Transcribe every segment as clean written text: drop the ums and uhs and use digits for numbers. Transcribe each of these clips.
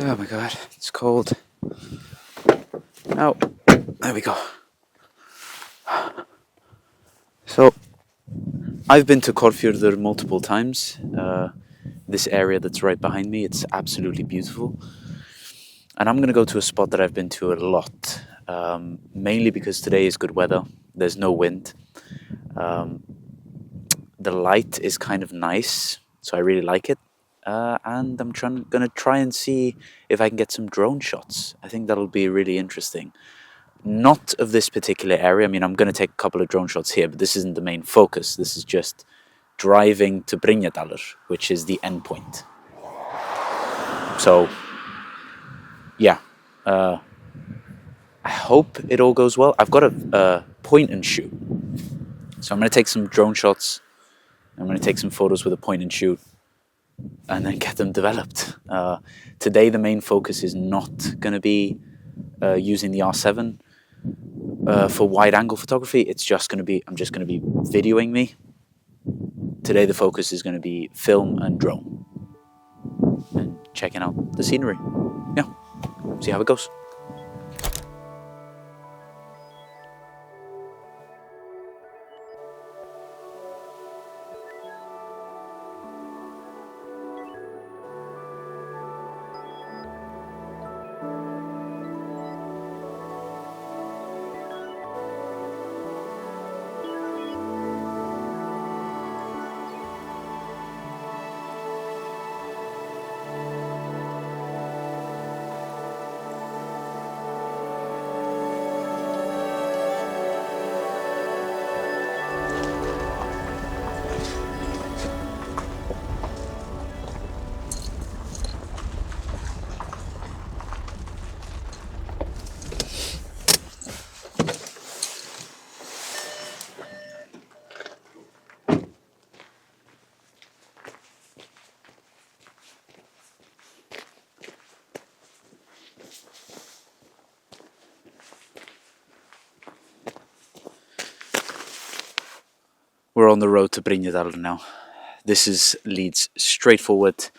Oh my god, it's cold. Oh, there we go. So, I've been to Korfjörður multiple times. This area that's right behind me, it's absolutely beautiful. And I'm going to go to a spot that I've been to a lot, mainly because today is good weather. There's no wind. The light is kind of nice, so I really like it. And I'm going to try and see if I can get some drone shots. I think that'll be really interesting. Not of this particular area. I mean, I'm going to take a couple of drone shots here, but this isn't the main focus. This is just driving to Brynjudalur, which is the end point. So, yeah. I hope it all goes well. I've got a point and shoot. So I'm going to take some drone shots. I'm going to take some photos with a point and shoot and then get them developed. Today, the main focus is not going to be using the R7 for wide angle photography. It's just going to be, I'm just going to be videoing me. Today, the focus is going to be film and drone and checking out the scenery. Yeah, see how it goes. We're on the road to Brynjudalur now. This leads straight forward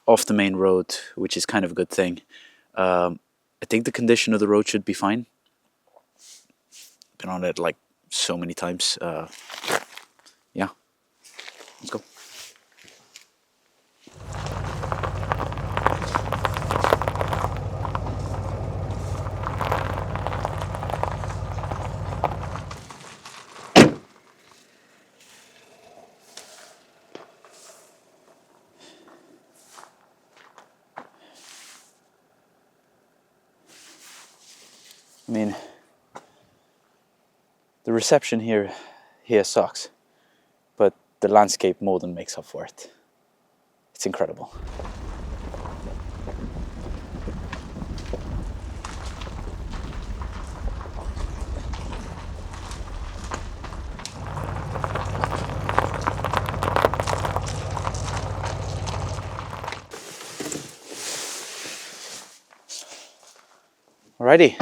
off the main road, which is kind of a good thing. I think the condition of the road should be fine. Been on it like so many times. Yeah, let's go. I mean, the reception here sucks, but the landscape more than makes up for it. It's incredible. Alrighty,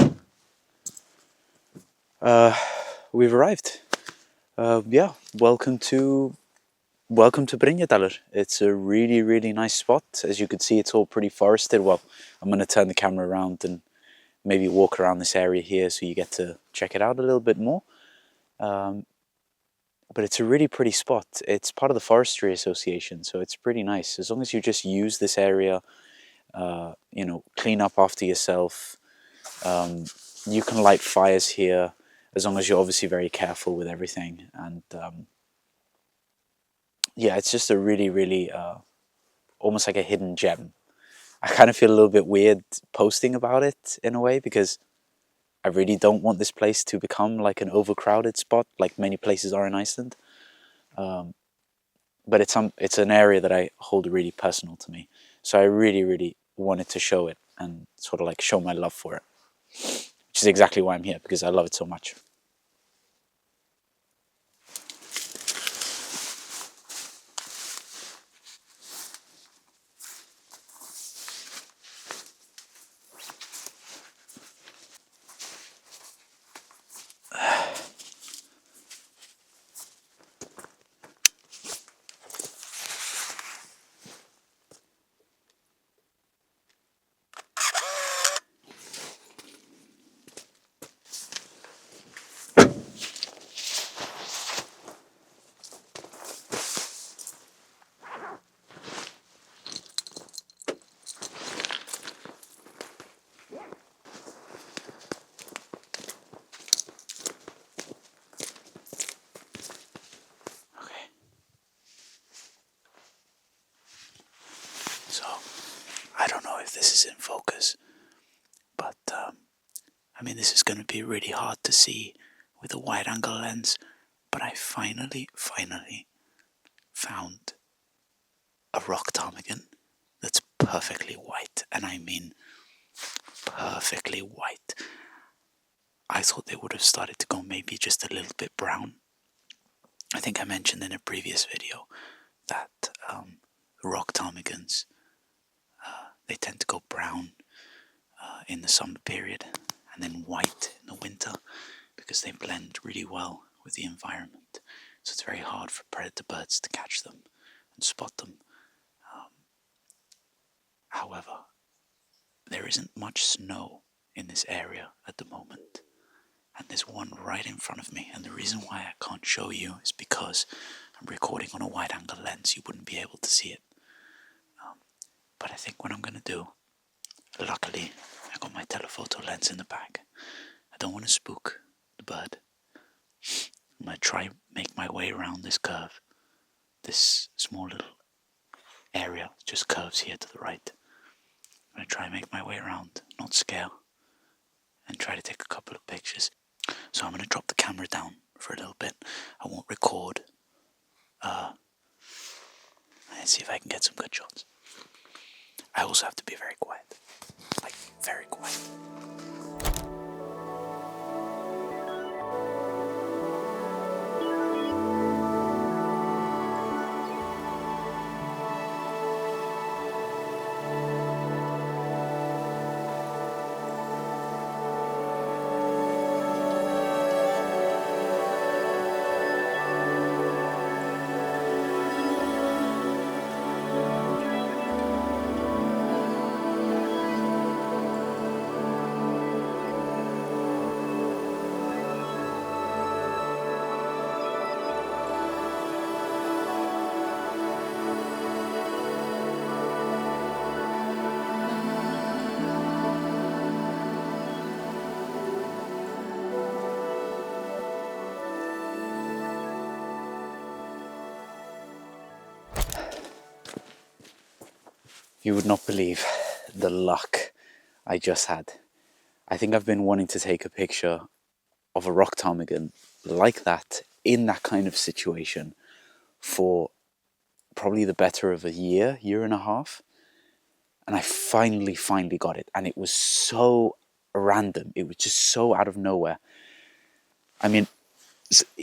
we've arrived. Yeah, welcome to Brynjudalur. It's a really, really nice spot. As you can see, it's all pretty forested. Well, I'm going to turn the camera around and maybe walk around this area here so you get to check it out a little bit more. But it's a really pretty spot. It's part of the Forestry Association, so it's pretty nice. As long as you just use this area, clean up after yourself. You can light fires here, as long as you're obviously very careful with everything. And yeah, it's just a really, really almost like a hidden gem. I kind of feel a little bit weird posting about it in a way, because I really don't want this place to become like an overcrowded spot like many places are in Iceland. But it's an area that I hold really personal to me. So I really, really wanted to show it and sort of like show my love for it, which is exactly why I'm here, because I love it so much. I don't know if this is in focus, but I mean, this is going to be really hard to see with a wide angle lens, but I finally found a rock ptarmigan that's perfectly white, and I mean perfectly white. I thought they would have started to go maybe just a little bit brown. I think I mentioned in a previous video that rock ptarmigans, they tend to go brown in the summer period and then white in the winter because they blend really well with the environment. So it's very hard for predator birds to catch them and spot them. However, there isn't much snow in this area at the moment, and there's one right in front of me, and the reason why I can't show you is because I'm recording on a wide angle lens. You wouldn't be able to see it. But I think what I'm going to do, luckily I got my telephoto lens in the bag. I don't want to spook the bird. I'm going to try make my way around this curve. This small little area just curves here to the right. I'm going to try and make my way around, not scale, and try to take a couple of pictures. So I'm going to drop the camera down for a little bit. I won't record. And see if I can get some good shots. I also have to be very quiet. Like, very quiet. You would not believe the luck I just had. I think I've been wanting to take a picture of a rock ptarmigan like that, in that kind of situation, for probably the better of a year and a half. And I finally got it. And it was so random. It was just so out of nowhere. I mean,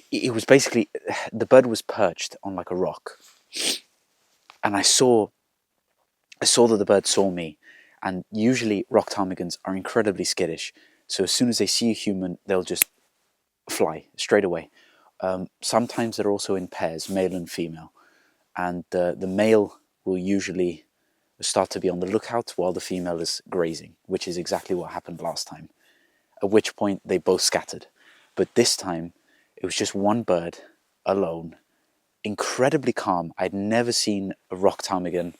it was basically, the bird was perched on like a rock. And I saw that the bird saw me, and usually rock ptarmigans are incredibly skittish. So as soon as they see a human, they'll just fly straight away. Sometimes they're also in pairs, male and female, and the male will usually start to be on the lookout while the female is grazing, which is exactly what happened last time, at which point they both scattered. But this time, it was just one bird, alone, incredibly calm. I'd never seen a rock ptarmigan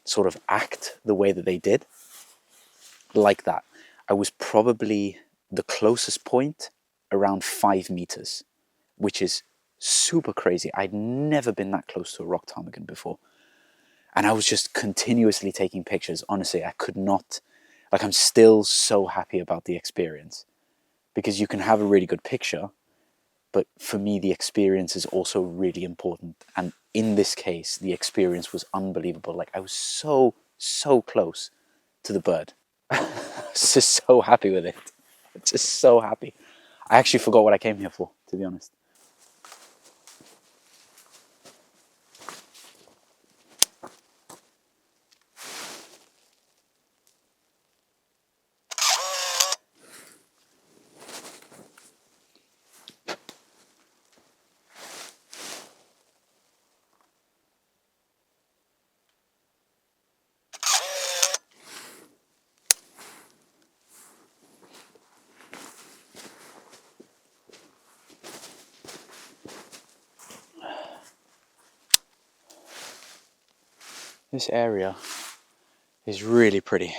sort of act the way that they did, like that. I was probably the closest point around 5 meters, which is super crazy. I'd never been that close to a rock ptarmigan before. And I was just continuously taking pictures. Honestly, I could not, like, I'm still so happy about the experience, because you can have a really good picture, but for me, the experience is also really important. And in this case, the experience was unbelievable. Like, I was so close to the bird. I was just so happy with it. Just so happy. I actually forgot what I came here for, to be honest. This area is really pretty.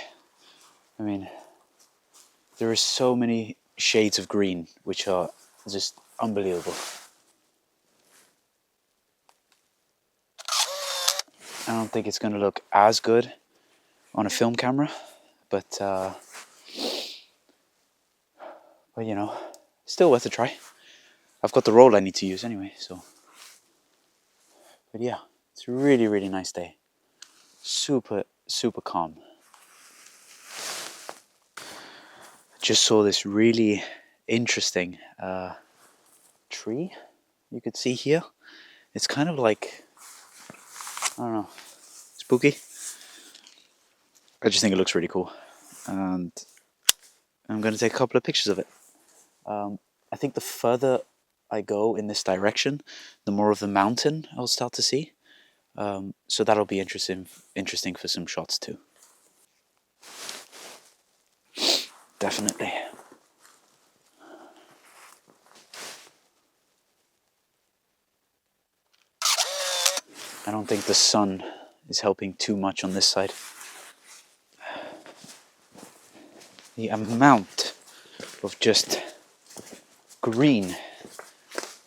I mean, there are so many shades of green, which are just unbelievable. I don't think it's going to look as good on a film camera, but you know, still worth a try. I've got the roll I need to use anyway, so. But yeah, it's a really, really nice day. Super, super calm. Just saw this really interesting tree you could see here. It's kind of like, I don't know, spooky. I just think it looks really cool, and I'm going to take a couple of pictures of it. I think the further I go in this direction, the more of the mountain I'll start to see. So that'll be interesting for some shots too. Definitely. I don't think the sun is helping too much on this side. The amount of just green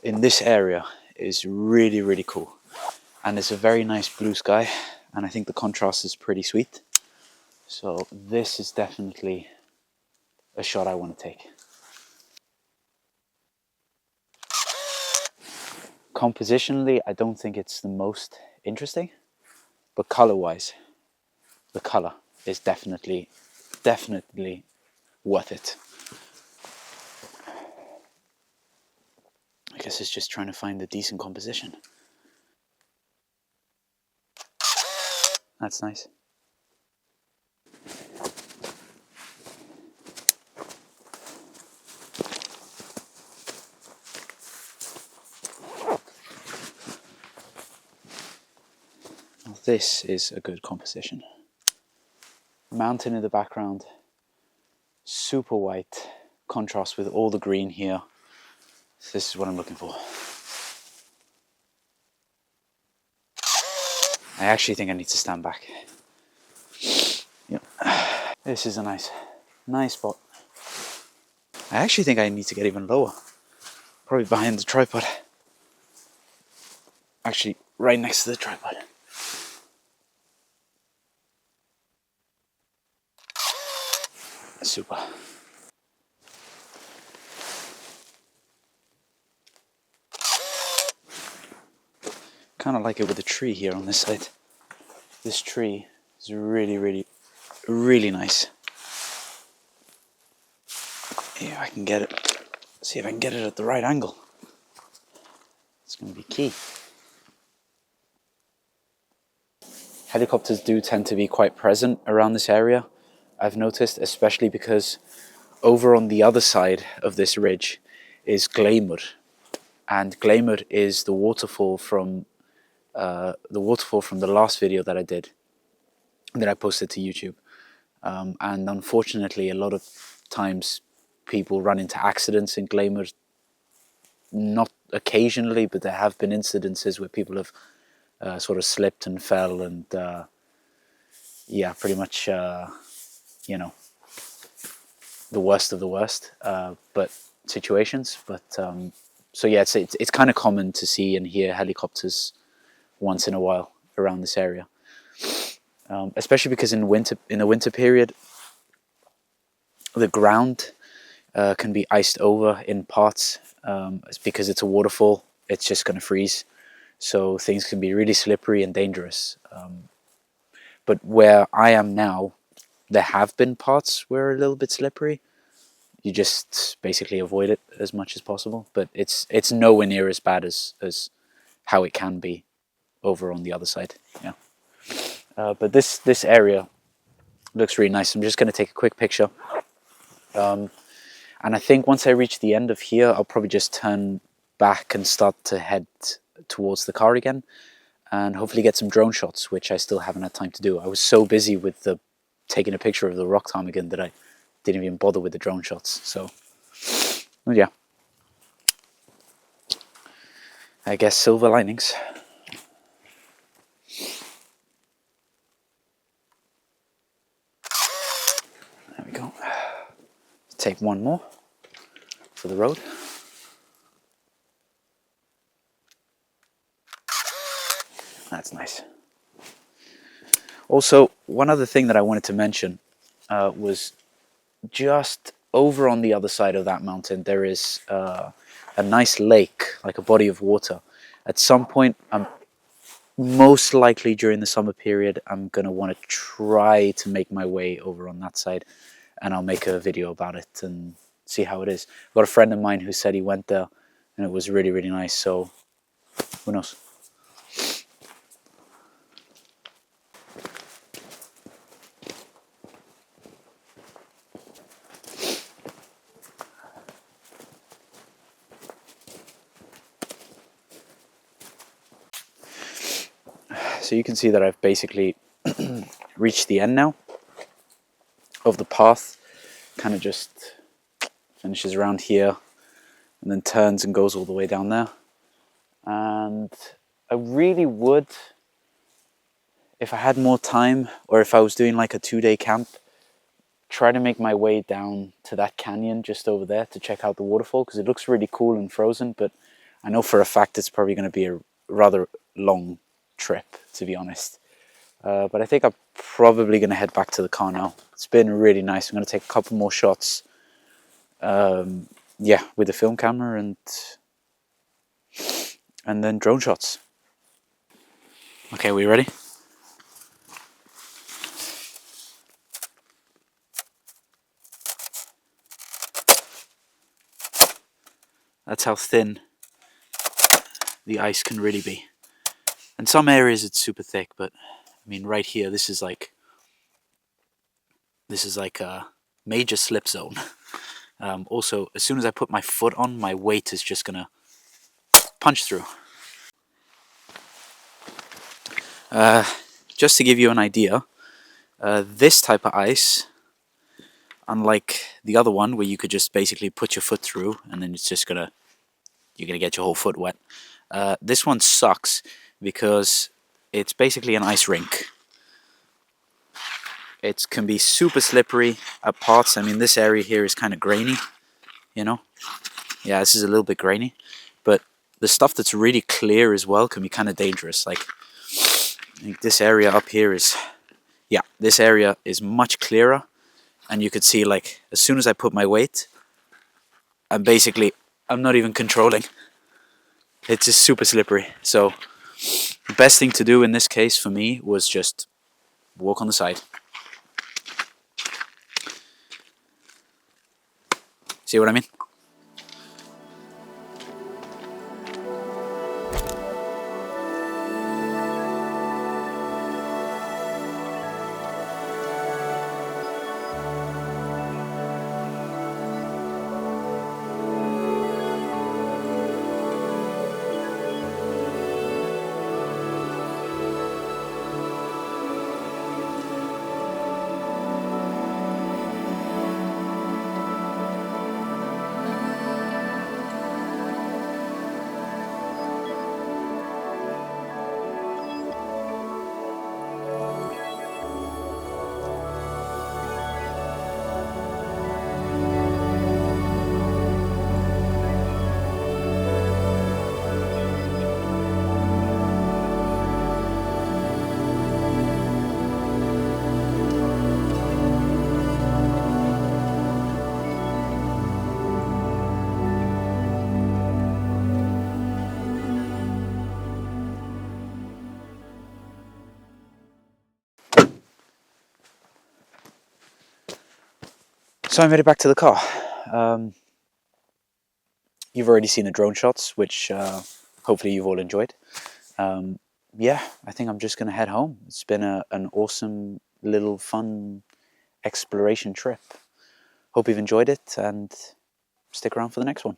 in this area is really, really cool. And it's a very nice blue sky, and I think the contrast is pretty sweet. So this is definitely a shot I want to take. Compositionally, I don't think it's the most interesting, but color-wise, the color is definitely worth it. I guess it's just trying to find a decent composition. That's nice. Well, this is a good composition. Mountain in the background, super white, contrast with all the green here. This is what I'm looking for. I actually think I need to stand back. Yep. This is a nice spot. I actually think I need to get even lower. Probably behind the tripod. Actually, right next to the tripod. Super. Kind of like it with the tree here on this side. This tree is really, really, really nice. Here, I can get it. See if I can get it at the right angle. It's going to be key. Helicopters do tend to be quite present around this area, I've noticed, especially because over on the other side of this ridge is Gleimur, and Gleimur is the waterfall from the last video that I did, that I posted to YouTube. And unfortunately, a lot of times people run into accidents in Gleimur. Not occasionally, but there have been incidences where people have sort of slipped and fell, and yeah, pretty much, you know, the worst of the worst, but situations. But so yeah, it's kind of common to see and hear helicopters once in a while around this area, especially because in the winter period, the ground can be iced over in parts. It's because it's a waterfall, it's just going to freeze, so things can be really slippery and dangerous. But where I am now, there have been parts where a little bit slippery. You just basically avoid it as much as possible, but it's nowhere near as bad as how it can be over on the other side. Yeah. But this area looks really nice. I'm just going to take a quick picture, and I think once I reach the end of here, I'll probably just turn back and start to head towards the car again, and hopefully get some drone shots, which I still haven't had time to do. I was so busy with taking a picture of the Rock Ptarmigan that I didn't even bother with the drone shots. So, well, yeah, I guess silver linings. There we go. Take one more for the road. That's nice. Also, one other thing that I wanted to mention was just over on the other side of that mountain, there is a nice lake, like a body of water. At some point, most likely during the summer period, I'm going to want to try to make my way over on that side, and I'll make a video about it and see how it is. I've got a friend of mine who said he went there and it was really, really nice, so who knows. So you can see that I've basically reached the end now of the path. Kind of just finishes around here and then turns and goes all the way down there. And I really would, if I had more time, or if I was doing like a 2-day camp, try to make my way down to that canyon just over there to check out the waterfall, because it looks really cool and frozen, but I know for a fact it's probably going to be a rather long trip, to be honest. But I think I'm probably going to head back to the car now. It's been really nice. I'm going to take a couple more shots, yeah, with the film camera and then drone shots. Okay, we ready? That's how thin the ice can really be. In some areas it's super thick, but I mean right here this is like a major slip zone. Also, as soon as I put my foot on, my weight is just gonna punch through. Just to give you an idea, this type of ice, unlike the other one where you could just basically put your foot through and then it's just you're gonna get your whole foot wet. This one sucks because it's basically an ice rink. It can be super slippery at parts. I mean, this area here is kind of grainy, you know? Yeah, this is a little bit grainy. But the stuff that's really clear as well can be kind of dangerous. Like this area up here is, yeah, this area is much clearer. And you could see, like, as soon as I put my weight, I'm not even controlling. It's just super slippery. So the best thing to do in this case for me was just walk on the side. See what I mean? So I made it back to the car. You've already seen the drone shots, which hopefully you've all enjoyed. Yeah, I think I'm just going to head home. It's been an awesome little fun exploration trip. Hope you've enjoyed it and stick around for the next one.